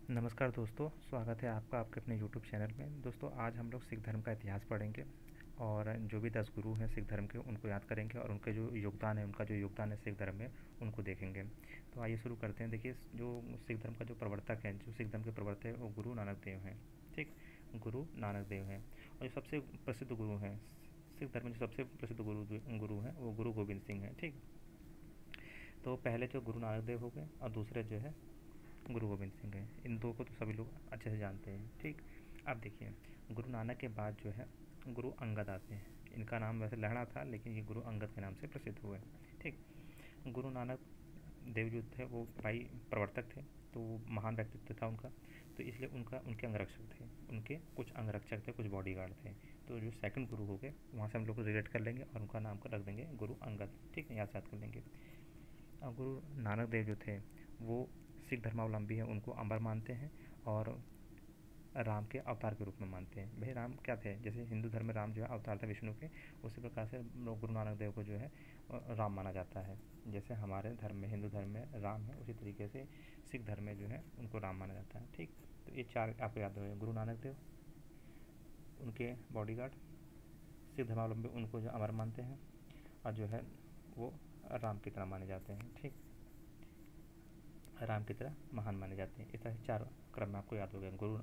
नमस्कार दोस्तों, स्वागत है आपका आपके अपने यूट्यूब चैनल में। दोस्तों, आज हम लोग सिख धर्म का इतिहास पढ़ेंगे और जो भी 10 गुरु हैं सिख धर्म के उनको याद करेंगे और उनके जो योगदान है उनका जो योगदान है सिख धर्म में उनको देखेंगे। तो आइए शुरू करते हैं। देखिए, जो सिख धर्म का जो प्रवर्तक है, जो सिख धर्म के प्रवर्तक है वो गुरु नानक देव हैं। ठीक, गुरु नानक देव हैं। और जो सबसे प्रसिद्ध गुरु हैं सिख धर्म में, जो सबसे प्रसिद्ध गुरु हैं वो गुरु गोविंद सिंह हैं। ठीक, तो पहले जो गुरु नानक देव हो गए और दूसरे जो है गुरु गोविंद सिंह है। इन दो को तो सभी लोग अच्छे से जानते हैं। ठीक, अब देखिए, गुरु नानक के बाद जो है गुरु अंगद आते हैं। इनका नाम वैसे लहड़ा था लेकिन ये गुरु अंगद के नाम से प्रसिद्ध हुए। ठीक, गुरु नानक देव जो थे वो भाई प्रवर्तक थे, तो महान व्यक्तित्व था उनका, तो इसलिए उनके अंगरक्षक थे। उनके कुछ अंगरक्षक थे, कुछ बॉडीगार्ड थे। तो जो सेकंड गुरु हो गए वहाँ से हम लोग रिलेट कर लेंगे और उनका नाम रख देंगे गुरु अंगद। ठीक है, याद याद कर लेंगे। अब गुरु नानक देव जो थे वो सिख धर्मावलंबी हैं, उनको अमर मानते हैं और राम के अवतार के रूप में मानते हैं। भाई राम क्या थे, जैसे हिंदू धर्म में राम जो है अवतार था विष्णु के, उसी प्रकार से गुरु नानक देव को जो है राम माना जाता है। जैसे हमारे धर्म में, हिंदू धर्म में राम है, उसी तरीके से सिख धर्म में जो है उनको राम माना जाता है। ठीक, तो ये चार आपको याद रहे, गुरु नानक देव, उनके बॉडीगार्ड, सिख धर्मावलंबी उनको जो अमर मानते हैं और जो है वो राम की तरह माने जाते हैं। ठीक, राम की तरह महान माने जाते हैं। इस तरह से चार क्रम में आपको याद हो गया, गुरु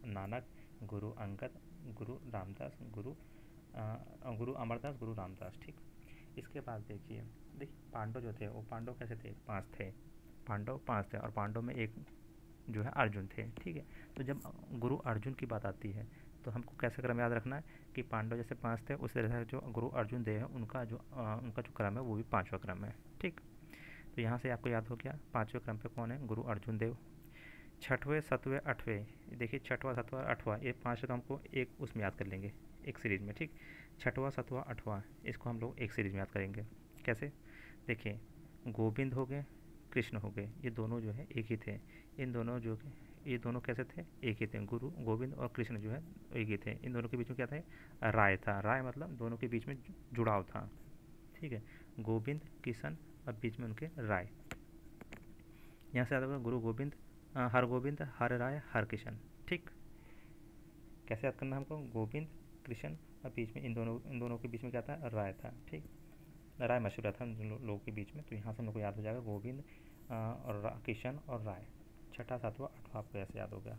नानक, गुरु अंगद, गुरु रामदास, गुरु अमरदास, गुरु रामदास। ठीक, इसके बाद देखिए पांडव जो थे वो पांडव कैसे थे, पांच थे। पांडव पांच थे और पांडव में एक जो है अर्जुन थे। ठीक है, तो जब गुरु अर्जुन की बात आती है तो हमको कैसे क्रम याद रखना है कि पांडव जैसे पांच थे उसी तरह से जो गुरु अर्जुन देव है उनका जो क्रम है वो भी पांचवा क्रम है। ठीक, तो यहाँ से आपको याद हो गया पांचवें क्रम पे कौन है, गुरु अर्जुन देव। छठवें, सतवें, आठवें, देखिए छठवां, सातवां, आठवां, ये पांच तो हमको एक उसमें याद कर लेंगे, एक सीरीज में। ठीक, छठवां, सातवां, आठवां, इसको हम लोग एक सीरीज में याद करेंगे। कैसे, देखिए गोविंद हो गए, कृष्ण हो गए, ये दोनों जो है एक ही थे। इन दोनों जो ये दोनों कैसे थे, एक ही थे। गुरु गोविंद और कृष्ण जो है एक ही थे। इन दोनों के बीच में क्या था, राय था। राय मतलब दोनों के बीच में जुड़ाव था। ठीक है, गोविंद कृष्ण और बीच में उनके राय। यहाँ से याद होगा गुरु गोविंद, हर गोविंद, हर राय, हर किशन। ठीक, कैसे याद करना हमको, गोविंद कृष्ण और बीच में इन दोनों के बीच में क्या था, राय था। ठीक, राय मशहूर था उन लोगों के बीच में, तो यहाँ से हम लोग को याद हो जाएगा गोविंद और किशन और राय। छठा, सातवां, आठवां आपको ऐसे याद हो गया।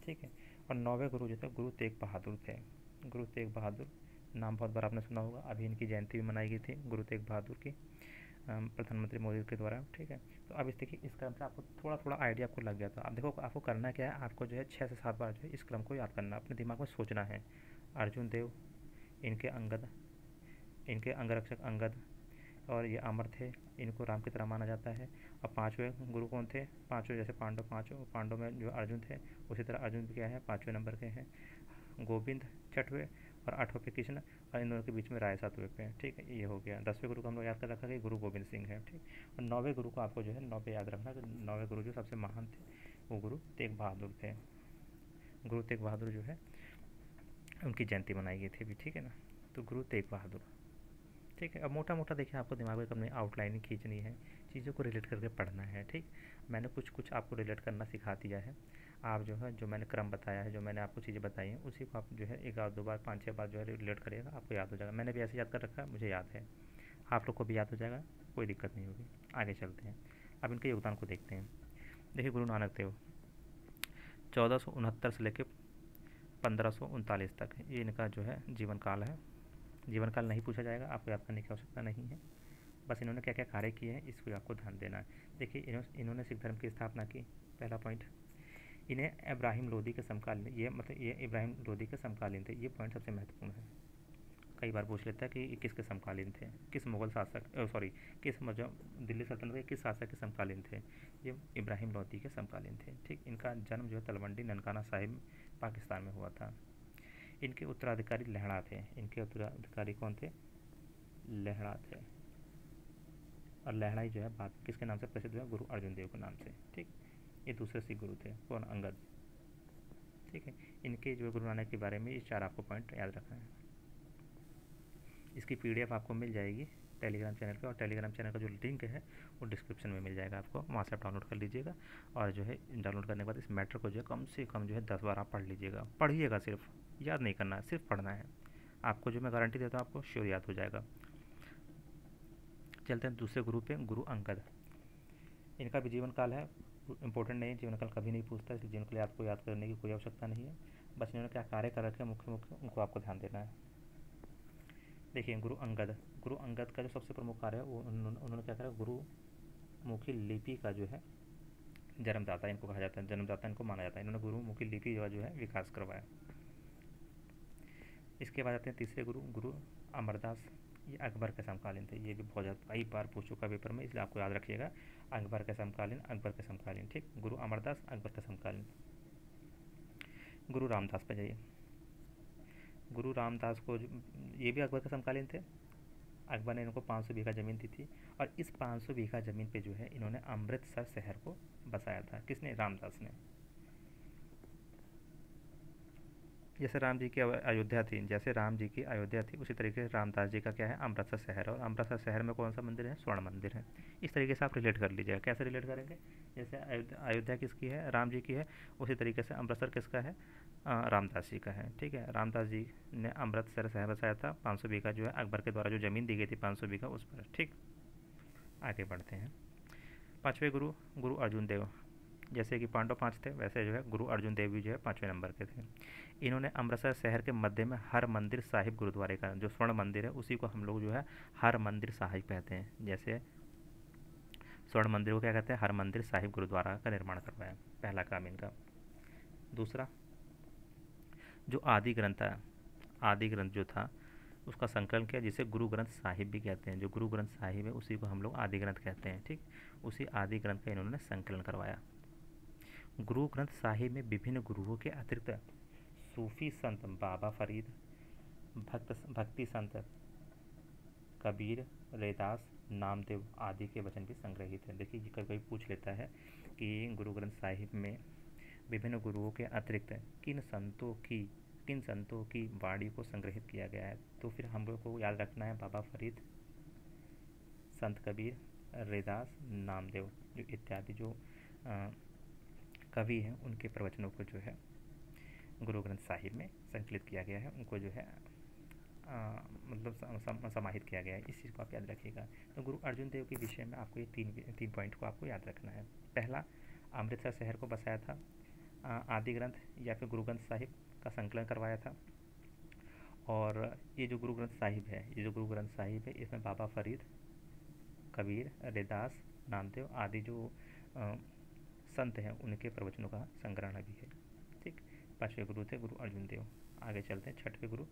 ठीक है, और नौवें गुरु जो थे गुरु तेग बहादुर थे। गुरु तेग बहादुर नाम बहुत बार आपने सुना होगा, अभी इनकी जयंती भी मनाई गई थी गुरु तेग बहादुर की, प्रधानमंत्री मोदी के द्वारा। ठीक है, तो अब इस देखिए इस क्रम से आपको थोड़ा थोड़ा आइडिया आपको लग गया। तो आप देखो आपको करना क्या है, आपको जो है 6 से 7 बार जो है इस क्रम को याद करना, अपने दिमाग में सोचना है। अर्जुन देव, इनके अंगद, इनके अंगरक्षक अंगद, और ये अमर थे, इनको राम की तरह माना जाता है। और पांचवें गुरु कौन थे, पांचवें जैसे पांडव, पांचों पांडव में जो अर्जुन थे उसी तरह अर्जुन भी क्या है, पाँचवें नंबर के हैं। गोविंद छठवें और आठवें पे कृष्ण, और इन दोनों के बीच में राय सातवें पे। ठीक है, ये हो गया। 10वें गुरु को हम लोग याद कर रखा कि गुरु गोविंद सिंह है। ठीक, और 9वें गुरु को आपको जो है 9 पे याद रखना कि 9वें गुरु जो सबसे महान थे वो गुरु तेग बहादुर थे। गुरु तेग बहादुर जो है उनकी जयंती मनाई गई थी अभी। ठीक है ना, तो गुरु तेग बहादुर। ठीक है, अब मोटा मोटा देखिए आपको दिमाग में अपनी आउटलाइनिंग खींचनी है, चीज़ों को रिलेट करके पढ़ना है। ठीक, मैंने कुछ कुछ आपको रिलेट करना सिखा दिया है। आप जो है जो मैंने क्रम बताया है, जो मैंने आपको चीज़ें बताई हैं उसी को आप जो है एक आध दो बार 5-6 बार जो है रिलेट करिएगा, आपको याद हो जाएगा। मैंने भी ऐसे याद कर रखा है, मुझे याद है, आप लोग को भी याद हो जाएगा, कोई दिक्कत नहीं होगी। आगे चलते हैं, अब इनके योगदान को देखते हैं। देखिए गुरु नानक देव 1469 से लेकर 1539 तक ये इनका जो है जीवन काल है। जीवन काल नहीं पूछा जाएगा, आपको याद करने की आवश्यकता नहीं है, बस इन्होंने क्या क्या कार्य किए हैं इसको आपको ध्यान देना है। देखिए इन्होंने सिख धर्म की स्थापना की, पहला पॉइंट। इन्हें इब्राहिम लोदी के समकालीन, ये मतलब ये इब्राहिम लोदी के समकालीन थे, ये पॉइंट सबसे महत्वपूर्ण है। कई बार पूछ लेता है कि ये किसके समकालीन थे, किस मुगल शासक, सॉरी किस मतलब दिल्ली सल्तनत के किस शासक के समकालीन थे। ये इब्राहिम लोदी के समकालीन थे। ठीक, इनका जन्म जो है तलवंडी ननकाना साहिब पाकिस्तान में हुआ था। इनके उत्तराधिकारी लहड़ा थे। इनके उत्तराधिकारी कौन थे, लहड़ा थे। और लहड़ा ही जो है बाद किसके नाम से प्रसिद्ध हुआ, गुरु अर्जुन देव के नाम से। ठीक, ये दूसरे सिख गुरु थे, कौन, अंगद। ठीक है, इनके जो गुरु नानक के बारे में ये चार आपको पॉइंट याद रखना है। इसकी पीडीएफ आपको मिल जाएगी टेलीग्राम चैनल पे, और टेलीग्राम चैनल का जो लिंक है वो डिस्क्रिप्शन में मिल जाएगा आपको, वहाँ से आप डाउनलोड कर लीजिएगा। और जो है डाउनलोड करने के बाद इस मैटर को जो है कम से कम जो है 10 बार आप पढ़ लीजिएगा, पढ़िएगा, सिर्फ याद नहीं करना है, सिर्फ पढ़ना है। आपको जो मैं गारंटी देता हूँ आपको श्योर याद हो जाएगा। चलते हैं दूसरे गुरु पे, गुरु अंगद। इनका भी जीवन काल है, इंपॉर्टेंट नहीं है, जीवन काल कभी नहीं पूछता, इसलिए जीवन काल आपको याद करने की कोई आवश्यकता नहीं है। बस इन्होंने क्या कार्य कर रखे हैं मुख्य मुख्य, उनको आपको ध्यान देना है। देखिए गुरु अंगद, गुरु अंगद का जो सबसे प्रमुख कार्य है वो उन्होंने क्या करा, गुरुमुखी लिपि का जो है जन्मदाता इनको कहा जाता है, जन्मदाता इनको माना जाता है। इन्होंने गुरुमुखी लिपि का जो है विकास करवाया। इसके बाद आते हैं तीसरे गुरु, गुरु अमरदास। ये अकबर के समकालीन थे, ये भी बहुत ज़्यादा कई बार पूछ चुका पेपर में, इसलिए आपको याद रखिएगा। अकबर के समकालीन, अकबर के समकालीन, ठीक। गुरु अमरदास अकबर के समकालीन। गुरु रामदास पे जाइए। गुरु रामदास को ये भी अकबर के समकालीन थे। अकबर ने इनको 500 बीघा ज़मीन दी थी, और इस 500 बीघा ज़मीन पे जो है इन्होंने अमृतसर शहर को बसाया था। किसने? रामदास ने। जैसे राम जी की अयोध्या थी, जैसे राम जी की अयोध्या थी, उसी तरीके से रामदास जी का क्या है, अमृतसर शहर है। और अमृतसर शहर में कौन सा मंदिर है? स्वर्ण मंदिर है। इस तरीके से आप रिलेट कर लीजिएगा। कैसे रिलेट करेंगे? जैसे अयोध्या किसकी है? राम जी की है। उसी तरीके से अमृतसर किसका है? रामदास जी का है, ठीक है। रामदास जी ने अमृतसर शहर बसाया था। 500 बीघा जो है अकबर के द्वारा जो ज़मीन दी गई थी 500 बीघा, उस पर, ठीक। आगे बढ़ते हैं। पाँचवें गुरु, गुरु अर्जुन देव। जैसे कि पांडव 5 थे, वैसे जो है गुरु अर्जुन देव भी जो है 5वें नंबर के थे। इन्होंने अमृतसर शहर के मध्य में हर मंदिर साहिब गुरुद्वारे का जो स्वर्ण मंदिर है उसी को हम लोग जो है हर मंदिर साहिब कहते हैं। जैसे स्वर्ण मंदिर को क्या कहते हैं? हर मंदिर साहिब गुरुद्वारा का निर्माण करवाया, पहला काम इनका। दूसरा, जो आदि ग्रंथ था, आदि ग्रंथ जो था उसका संकलन किया, जिसे गुरु ग्रंथ साहिब भी कहते हैं। जो गुरु ग्रंथ साहिब है उसी को हम लोग आदि ग्रंथ कहते हैं, ठीक। उसी आदि ग्रंथ का इन्होंने संकलन करवाया। गुरु ग्रंथ साहिब में विभिन्न गुरुओं के अतिरिक्त सूफी संत बाबा फरीद, भक्ति संत कबीर, रैदास, नामदेव आदि के वचन भी संग्रहित हैं। देखिए कभी कभी पूछ लेता है कि गुरु ग्रंथ साहिब में विभिन्न गुरुओं के अतिरिक्त किन संतों की वाणी को संग्रहित किया गया है, तो फिर हम लोग को याद रखना है बाबा फरीद, संत कबीर, रैदास, नामदेव जो इत्यादि जो कवि हैं उनके प्रवचनों को जो है गुरु ग्रंथ साहिब में संकलित किया गया है, उनको जो है मतलब समाहित किया गया है। इस चीज़ को आप याद रखिएगा। तो गुरु अर्जुन देव के विषय में आपको ये तीन पॉइंट को आपको याद रखना है। पहला, अमृतसर शहर को बसाया था, आदि ग्रंथ या फिर गुरु ग्रंथ साहिब का संकलन करवाया था। और ये जो गुरु ग्रंथ साहिब है, ये जो गुरु ग्रंथ साहिब है इसमें बाबा फरीद, कबीर, रैदास, नामदेव आदि जो संत हैं उनके प्रवचनों का संग्रहण भी है, ठीक। 5वें गुरु थे गुरु अर्जुन देव। आगे चलते हैं 6वें गुरु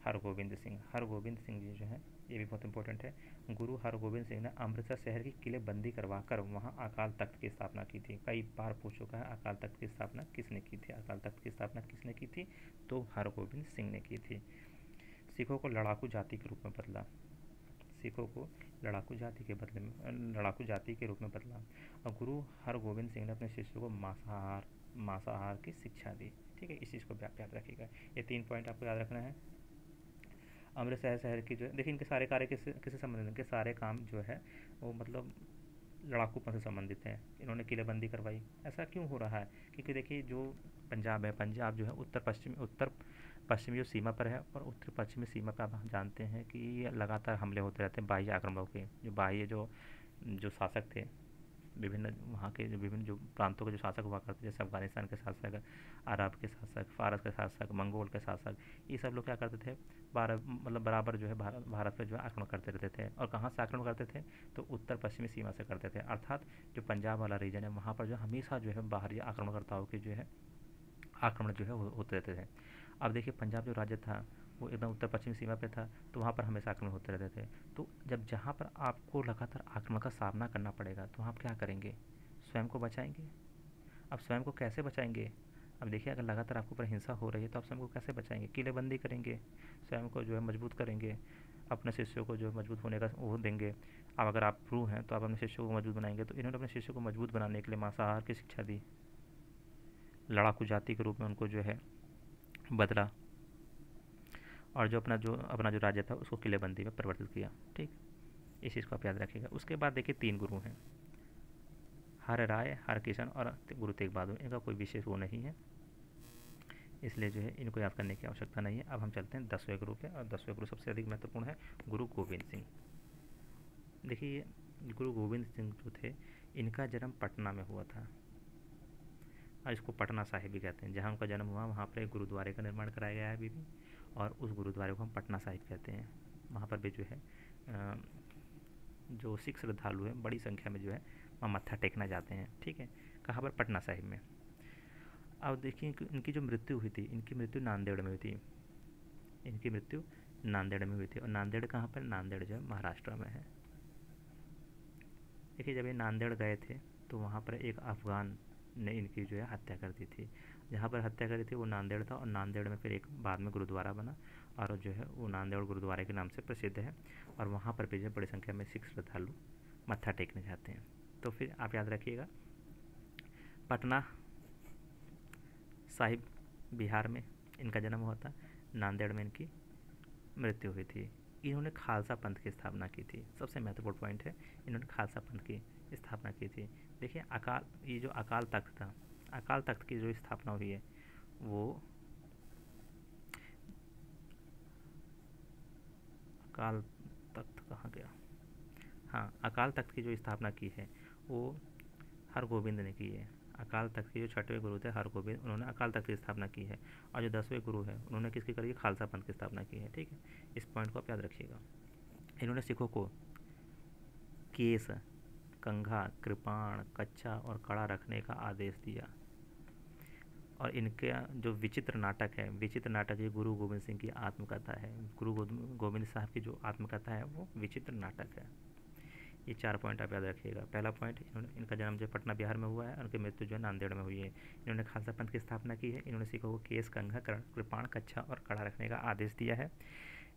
हरगोविंद सिंह। हरगोविंद सिंह जी जो है ये भी बहुत इंपॉर्टेंट है। गुरु हरगोविंद सिंह ने अमृतसर शहर की किलेबंदी करवाकर वहाँ अकाल तख्त की स्थापना की थी। कई बार पूछ चुका है अकाल तख्त की स्थापना किसने की थी? अकाल तख्त की स्थापना किसने की थी? तो हरगोविंद सिंह ने की थी। सिखों को लड़ाकू जाति के रूप में बदला, सिखों को लड़ाकू जाति के रूप में बदला। और गुरु हरगोविंद सिंह ने अपने शिष्यों को मांसाहार की शिक्षा दी, ठीक है। इस चीज़ को भी आप याद रखिएगा। ये 3 पॉइंट आपको याद रखना है। अमृतसर शहर की जो है, देखिए इनके सारे कार्य किससे संबंधित, इनके सारे काम जो है वो मतलब लड़ाकूपन से संबंधित हैं। इन्होंने किलेबंदी करवाई। ऐसा क्यों हो रहा है? क्योंकि देखिए जो पंजाब है, पंजाब जो है उत्तर पश्चिमी जो सीमा पर है, और उत्तर पश्चिमी सीमा पर आप जानते हैं कि लगातार हमले होते रहते हैं बाह्य आक्रमणों के। जो बाह्य जो शासक थे, विभिन्न वहाँ के जो विभिन्न जो प्रांतों के जो शासक हुआ करते, जैसे अफगानिस्तान के शासक, अरब के शासक, फारस के शासक, मंगोल के शासक, ये सब लोग क्या करते थे, बराबर जो है भारत पर जो है आक्रमण करते रहते थे। और कहाँ से आक्रमण करते थे? तो उत्तर पश्चिमी सीमा से करते थे। अर्थात जो पंजाब वाला रीजन है वहाँ पर जो हमेशा जो है बाहरी आक्रमणकर्ताओं के जो है आक्रमण जो है होते रहते थे। अब देखिए पंजाब जो राज्य था वो एकदम उत्तर पश्चिमी सीमा पे था, तो वहाँ पर हमेशा आक्रमण होते रहते थे। तो जब जहाँ पर आपको लगातार आक्रमण का सामना करना पड़ेगा तो आप क्या करेंगे? स्वयं को बचाएंगे। अब स्वयं को कैसे बचाएंगे? अब देखिए अगर लगातार आपके ऊपर हिंसा हो रही है तो आप स्वयं को कैसे बचाएंगे? किलेबंदी करेंगे, स्वयं को जो है मजबूत करेंगे, अपने शिष्यों को जो मजबूत होने का वो देंगे। अब अगर आप गुरु हैं तो आप अपने शिष्यों को मजबूत बनाएंगे। तो इन्होंने अपने शिष्यों को मजबूत बनाने के लिए मांसाहार की शिक्षा दी, लड़ाकू जाति के रूप में उनको जो है बदला, और जो अपना जो राज्य था उसको किलेबंदी में परिवर्तित किया, ठीक। इस चीज़ को आप याद रखिएगा। उसके बाद देखिए 3 गुरु हैं, हर राय, हर किशन और गुरु तेग बहादुर। इनका कोई विशेष वो नहीं है, इसलिए जो है इनको याद करने की आवश्यकता नहीं है। अब हम चलते हैं 10वें गुरु पे, और 10वें गुरु सबसे अधिक महत्वपूर्ण है, गुरु गोविंद सिंह। देखिए गुरु गोविंद सिंह जो थे, इनका जन्म पटना में हुआ था, और इसको पटना साहिब भी कहते हैं। जहाँ उनका जन्म हुआ वहाँ पर एक गुरुद्वारे का निर्माण कराया गया है अभी भी, और उस गुरुद्वारे को हम पटना साहिब कहते हैं। वहाँ पर भी जो है जो सिख श्रद्धालु हैं बड़ी संख्या में जो है वहाँ मत्था टेकना जाते हैं। ठीक है, कहाँ पर? पटना साहिब में। अब देखिए इनकी जो मृत्यु हुई थी, इनकी मृत्यु नांदेड़ में हुई थी। इनकी मृत्यु नांदेड़ में हुई थी, और नांदेड़ कहाँ पर? नांदेड़ जो है महाराष्ट्र में है। देखिए जब ये नांदेड़ गए थे तो वहाँ पर एक अफ़गान ने इनकी जो है हत्या कर दी थी। जहाँ पर हत्या करी थी वो नांदेड़ था, और नांदेड़ में फिर एक बाद में गुरुद्वारा बना, और जो है वो नांदेड़ गुरुद्वारे के नाम से प्रसिद्ध है, और वहाँ पर भी जो है बड़ी संख्या में सिख श्रद्धालु मत्था टेकने जाते हैं। तो फिर आप याद रखिएगा, पटना साहिब बिहार में इनका जन्म हुआ था, नांदेड़ में इनकी मृत्यु हुई थी। इन्होंने खालसा पंथ की स्थापना की थी, सबसे महत्वपूर्ण पॉइंट है, इन्होंने खालसा पंथ की स्थापना की थी। देखिए ये जो अकाल तख्त था, अकाल तख्त की जो स्थापना हुई है वो अकाल तख्त कहाँ गया? हाँ, अकाल तख्त की जो स्थापना की है वो हरगोविंद ने की है। अकाल तख्त के जो 6वें गुरु थे हरगोविंद, उन्होंने अकाल तख्त की स्थापना की है, और जो 10वें गुरु है उन्होंने किसकी करी? खालसा पंथ की स्थापना की है। ठीक है, इस पॉइंट को आप याद रखिएगा। इन्होंने सिखों को केस, कंघा, कृपाण, कच्छा और कड़ा रखने का आदेश दिया, और इनके जो विचित्र नाटक है, विचित्र नाटक ये गुरु गोविंद सिंह की आत्मकथा है। गुरु गोविंद साहब की जो आत्मकथा है वो विचित्र नाटक है। ये 4 पॉइंट आप याद रखिएगा। पहला पॉइंट, इनका जन्म जो पटना बिहार में हुआ है, उनकी मृत्यु जो है नांदेड़ में हुई है। इन्होंने खालसा पंथ की स्थापना की है। इन्होंने सिखों को केस, कंघा, कृपाण, कच्छा और कड़ा रखने का आदेश दिया है।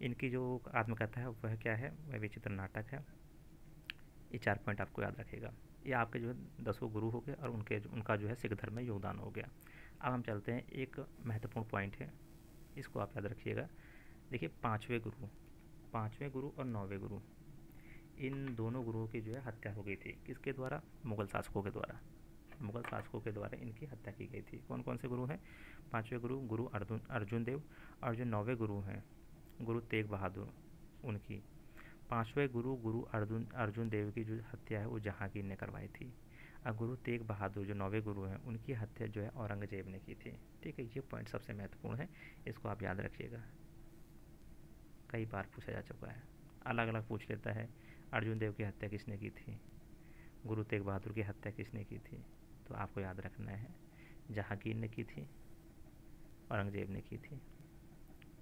इनकी जो आत्मकथा है वह क्या है? वह विचित्र नाटक है। ये 4 पॉइंट आपको याद रखेगा। ये आपके जो है 10 गुरु हो गए, और उनका जो है सिख धर्म में योगदान हो गया। अब हम चलते हैं, एक महत्वपूर्ण पॉइंट है, इसको आप याद रखिएगा। देखिए 5वें गुरु और 9वें गुरु, इन दोनों गुरुओं की जो है हत्या हो गई थी। किसके द्वारा? मुगल शासकों के द्वारा। मुगल शासकों के द्वारा इनकी हत्या की गई थी। कौन कौन से गुरु हैं? 5वें गुरु गुरु अर्जुन देव, और जो 9वें गुरु हैं गुरु तेग बहादुर, उनकी। 5वें गुरु गुरु अर्जुन देव की जो हत्या है वो जहांगीर ने करवाई थी, और गुरु तेग बहादुर जो 9वें गुरु हैं उनकी हत्या जो है औरंगजेब ने की थी। ठीक है, ये पॉइंट सबसे महत्वपूर्ण है, इसको आप याद रखिएगा। कई बार पूछा जा चुका है, अलग अलग पूछ लेता है। अर्जुन देव की हत्या किसने की थी? गुरु तेग बहादुर की हत्या किसने की थी? तो आपको याद रखना है, जहांगीर ने की थी, औरंगजेब ने की थी।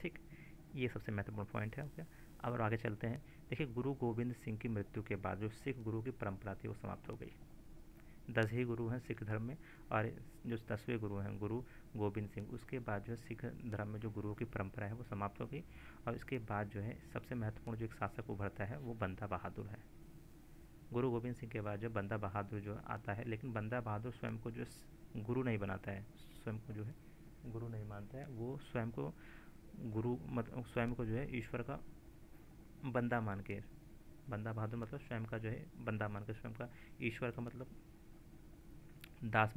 ठीक, ये सबसे महत्वपूर्ण पॉइंट है। ओके, अब आगे चलते हैं। देखिए गुरु गोविंद सिंह की मृत्यु के बाद जो सिख गुरु की परंपरा थी वो समाप्त हो गई। 10 ही गुरु हैं सिख धर्म में, और जो 10वें गुरु हैं गुरु गोविंद सिंह, उसके बाद जो है सिख धर्म में जो गुरुओं की परंपरा है वो समाप्त हो गई। और इसके बाद जो है सबसे महत्वपूर्ण जो एक शासक उभरता है वो बंदा बहादुर है। गुरु गोविंद सिंह के बाद जो बंदा बहादुर जो आता है, लेकिन बंदा बहादुर स्वयं को जो गुरु नहीं बनाता है, स्वयं को जो है गुरु नहीं मानता है। वो स्वयं को गुरु स्वयं को जो है ईश्वर का बंदा मान के, बंदा बहादुर मतलब स्वयं का जो है बंदा मान के, स्वयं का ईश्वर का मतलब दास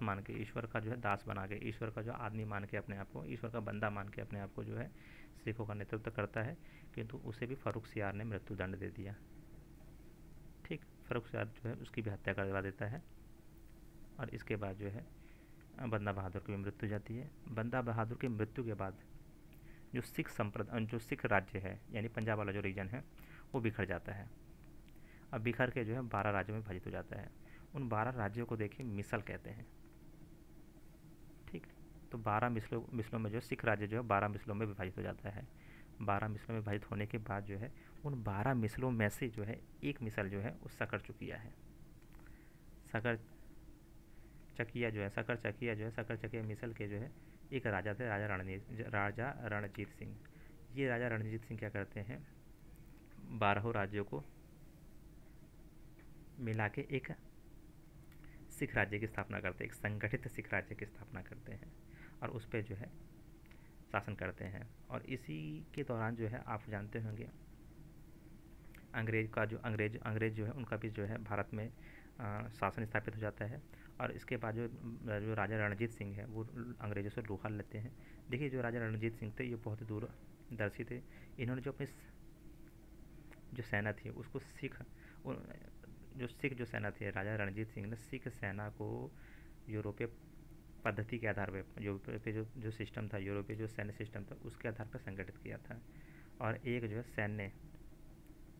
मान के, ईश्वर का जो है दास बना के, ईश्वर का जो आदमी मान के अपने आप को, ईश्वर का बंदा मान के अपने आप को जो है सिखों का नेतृत्व करता है। किंतु उसे भी फर्रुख सियार ने मृत्यु दंड दे दिया। ठीक, फर्रुख सियार जो है उसकी भी हत्या करवा देता है, और इसके बाद जो है बंदा बहादुर की भी मृत्यु जाती है। बंदा बहादुर की मृत्यु के बाद जो सिख राज्य है, यानी पंजाब वाला जो रीजन है वो बिखर जाता है। अब बिखर के जो है 12 राज्यों में विभाजित हो जाता है। उन 12 राज्यों को देखिए मिसल कहते हैं। ठीक, तो 12 मिसलों में जो सिख राज्य जो है 12 मिसलों में विभाजित हो जाता है। 12 मिसलों में विभाजित होने के बाद जो है उन 12 मिसलों में से जो है एक मिसल जो है वो सकड़ चुकिया है। सकड़ चकिया जो है सकड़ चकिया मिसल के जो है एक राजा थे, राजा रणजीत सिंह। ये राजा रणजीत सिंह क्या करते हैं, 12 राज्यों को मिला के एक सिख राज्य की स्थापना करते हैं, एक संगठित सिख राज्य की स्थापना करते हैं, और उस पर जो है शासन करते हैं। और इसी के दौरान जो है आप जानते होंगे अंग्रेज जो है उनका भी जो है भारत में शासन स्थापित हो जाता है। और इसके बाद जो राजा रणजीत सिंह है वो अंग्रेज़ों से लोहा लेते हैं। देखिए जो राजा रणजीत सिंह थे ये बहुत ही दूरदर्शी थे। इन्होंने जो अपनी जो सेना थी उसको सिख जो सेना थी, राजा रणजीत सिंह ने सिख सेना को यूरोपीय पद्धति के आधार पर, यूरोपीय जो सिस्टम था, यूरोपीय जो सैन्य सिस्टम था उसके आधार पर संगठित किया था। और एक जो है सैन्य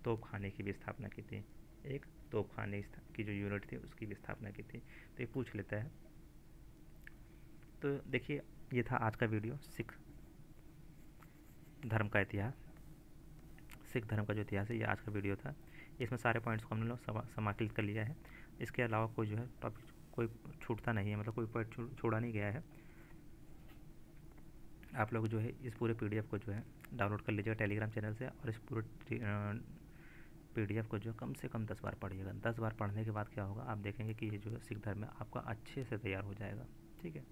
तोपखाने की भी स्थापना की थी, एक तोपखाने की जो यूनिट थी उसकी भी स्थापना की थी। तो ये पूछ लेता है। तो देखिए ये था आज का वीडियो, सिख धर्म का इतिहास, सिख धर्म का जो इतिहास है ये आज का वीडियो था। इसमें सारे पॉइंट्स को हमने लोग समाकलित कर लिया है। इसके अलावा कोई जो है टॉपिक कोई छूटता नहीं है, मतलब कोई पॉइंट छोड़ा नहीं गया है। आप लोग जो है इस पूरे पीडीएफ को जो है डाउनलोड कर लीजिएगा टेलीग्राम चैनल से, और इस पूरे पीडीएफ को जो कम से कम 10 बार पढ़िएगा। 10 बार पढ़ने के बाद क्या होगा, आप देखेंगे कि ये जो है सिख धर्म में आपका अच्छे से तैयार हो जाएगा। ठीक है।